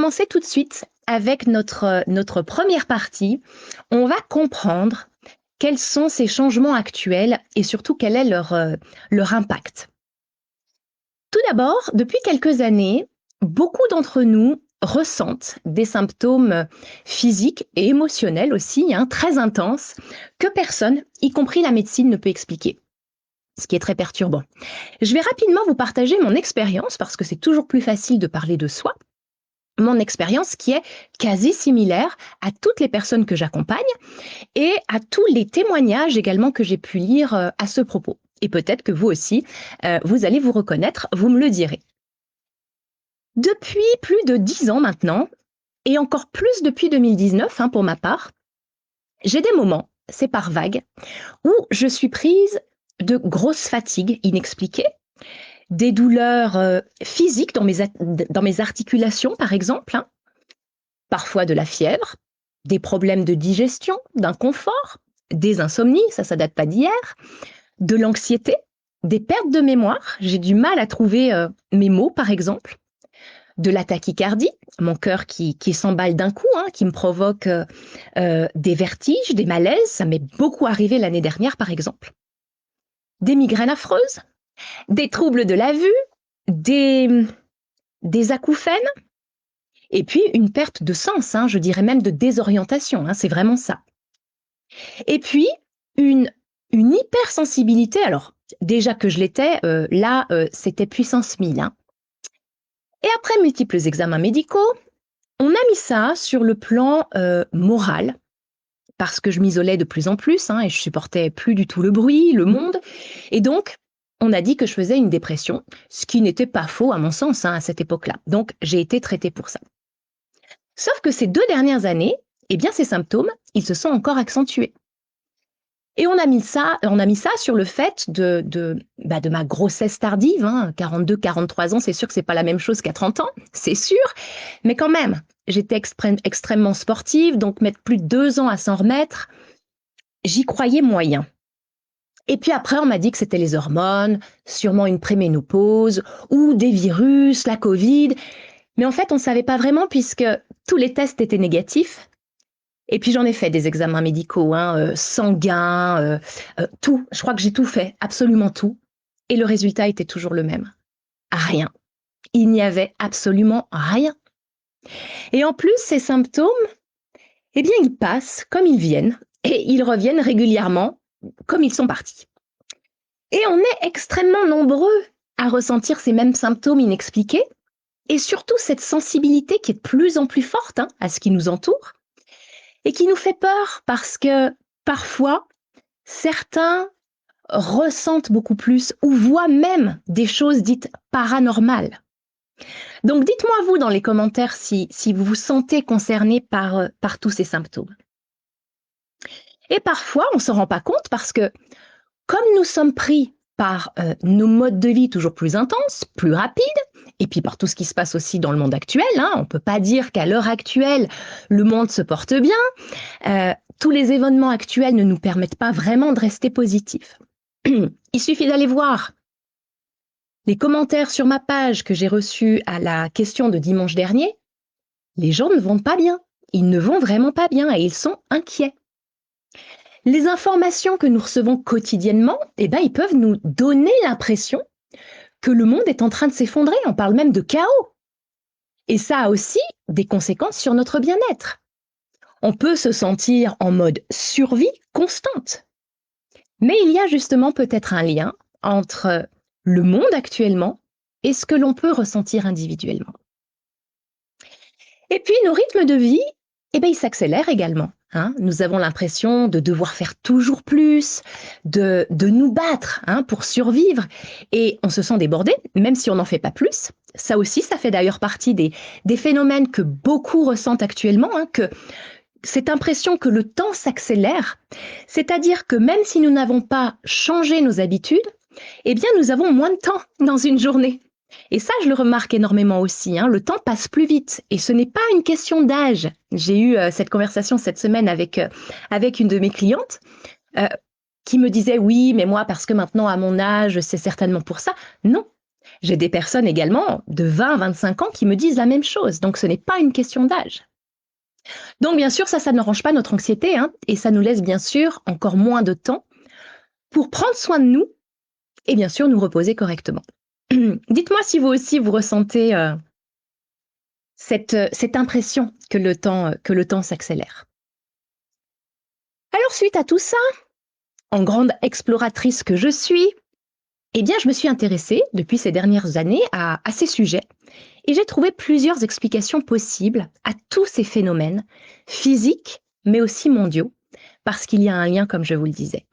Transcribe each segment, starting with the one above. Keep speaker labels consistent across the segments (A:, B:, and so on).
A: commencer tout de suite avec notre première partie. On va comprendre quels sont ces changements actuels et surtout quel est leur impact. Tout d'abord, depuis quelques années, beaucoup d'entre nous ressentent des symptômes physiques et émotionnels aussi, très intenses, que personne, y compris la médecine, ne peut expliquer. Ce qui est très perturbant. Je vais rapidement vous partager mon expérience parce que c'est toujours plus facile de parler de soi. Mon expérience qui est quasi similaire à toutes les personnes que j'accompagne et à tous les témoignages également que j'ai pu lire à ce propos. Et peut-être que vous aussi, vous allez vous reconnaître, vous me le direz. Depuis plus de 10 ans maintenant, et encore plus depuis 2019 pour ma part, j'ai des moments, c'est par vagues, où je suis prise de grosses fatigues inexpliquées, des douleurs physiques dans mes articulations, par exemple, parfois de la fièvre, des problèmes de digestion, d'inconfort, des insomnies, ça date pas d'hier, de l'anxiété, des pertes de mémoire, j'ai du mal à trouver mes mots, par exemple, de la tachycardie, mon cœur qui s'emballe d'un coup, qui me provoque des vertiges, des malaises, ça m'est beaucoup arrivé l'année dernière, par exemple, des migraines affreuses, des troubles de la vue, des acouphènes, et puis une perte de sens, je dirais même de désorientation, c'est vraiment ça. Et puis une hypersensibilité, alors déjà que je l'étais, c'était puissance 1000. Et après multiples examens médicaux, on a mis ça sur le plan moral, parce que je m'isolais de plus en plus et je supportais plus du tout le bruit, le monde, et donc on a dit que je faisais une dépression, ce qui n'était pas faux à mon sens à cette époque-là. Donc j'ai été traitée pour ça. Sauf que ces 2 dernières années, ces symptômes, ils se sont encore accentués. Et on a mis ça sur le fait de ma grossesse tardive, 42, 43 ans, c'est sûr que c'est pas la même chose qu'à 30 ans, c'est sûr, mais quand même, j'étais extrêmement sportive, donc mettre plus de 2 ans à s'en remettre, j'y croyais moyen. Et puis après, on m'a dit que c'était les hormones, sûrement une préménopause, ou des virus, la Covid, mais en fait, on savait pas vraiment puisque tous les tests étaient négatifs. Et puis j'en ai fait des examens médicaux, sanguins, tout. Je crois que j'ai tout fait, absolument tout. Et le résultat était toujours le même. Rien. Il n'y avait absolument rien. Et en plus, ces symptômes, ils passent comme ils viennent et ils reviennent régulièrement comme ils sont partis. Et on est extrêmement nombreux à ressentir ces mêmes symptômes inexpliqués et surtout cette sensibilité qui est de plus en plus forte à ce qui nous entoure. Et qui nous fait peur parce que parfois, certains ressentent beaucoup plus ou voient même des choses dites paranormales. Donc dites-moi vous dans les commentaires si vous vous sentez concerné par tous ces symptômes. Et parfois, on ne s'en rend pas compte parce que comme nous sommes pris par nos modes de vie toujours plus intenses, plus rapides, et puis par tout ce qui se passe aussi dans le monde actuel, on ne peut pas dire qu'à l'heure actuelle, le monde se porte bien. Tous les événements actuels ne nous permettent pas vraiment de rester positifs. Il suffit d'aller voir les commentaires sur ma page que j'ai reçus à la question de dimanche dernier. Les gens ne vont pas bien. Ils ne vont vraiment pas bien et ils sont inquiets. Les informations que nous recevons quotidiennement, ils peuvent nous donner l'impression que le monde est en train de s'effondrer. On parle même de chaos. Et ça a aussi des conséquences sur notre bien-être. On peut se sentir en mode survie constante. Mais il y a justement peut-être un lien entre le monde actuellement et ce que l'on peut ressentir individuellement. Et puis nos rythmes de vie, ils s'accélèrent également. Nous avons l'impression de devoir faire toujours plus, de nous battre pour survivre et on se sent débordé, même si on n'en fait pas plus. Ça aussi, ça fait d'ailleurs partie des phénomènes que beaucoup ressentent actuellement, que cette impression que le temps s'accélère, c'est-à-dire que même si nous n'avons pas changé nos habitudes, nous avons moins de temps dans une journée. Et ça, je le remarque énormément aussi, le temps passe plus vite et ce n'est pas une question d'âge. J'ai eu cette conversation cette semaine avec une de mes clientes qui me disait « Oui, mais moi, parce que maintenant, à mon âge, c'est certainement pour ça. » Non, J'ai des personnes également de 20-25 ans qui me disent la même chose, donc ce n'est pas une question d'âge. Donc bien sûr, ça n'arrange pas notre anxiété, hein, et ça nous laisse bien sûr encore moins de temps pour prendre soin de nous et bien sûr nous reposer correctement. Dites-moi si vous aussi vous ressentez cette impression que le temps s'accélère. Alors suite à tout ça, en grande exploratrice que je suis, eh bien je me suis intéressée depuis ces dernières années à ces sujets et j'ai trouvé plusieurs explications possibles à tous ces phénomènes physiques mais aussi mondiaux, parce qu'il y a un lien comme je vous le disais.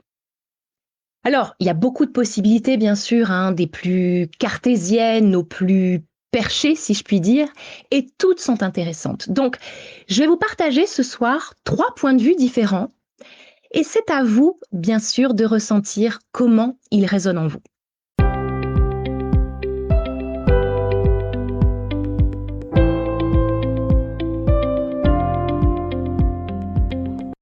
A: Alors, il y a beaucoup de possibilités, bien sûr, hein, des plus cartésiennes aux plus perchées, si je puis dire, et toutes sont intéressantes. Donc, je vais vous partager ce soir 3 points de vue différents, et c'est à vous, bien sûr, de ressentir comment ils résonnent en vous.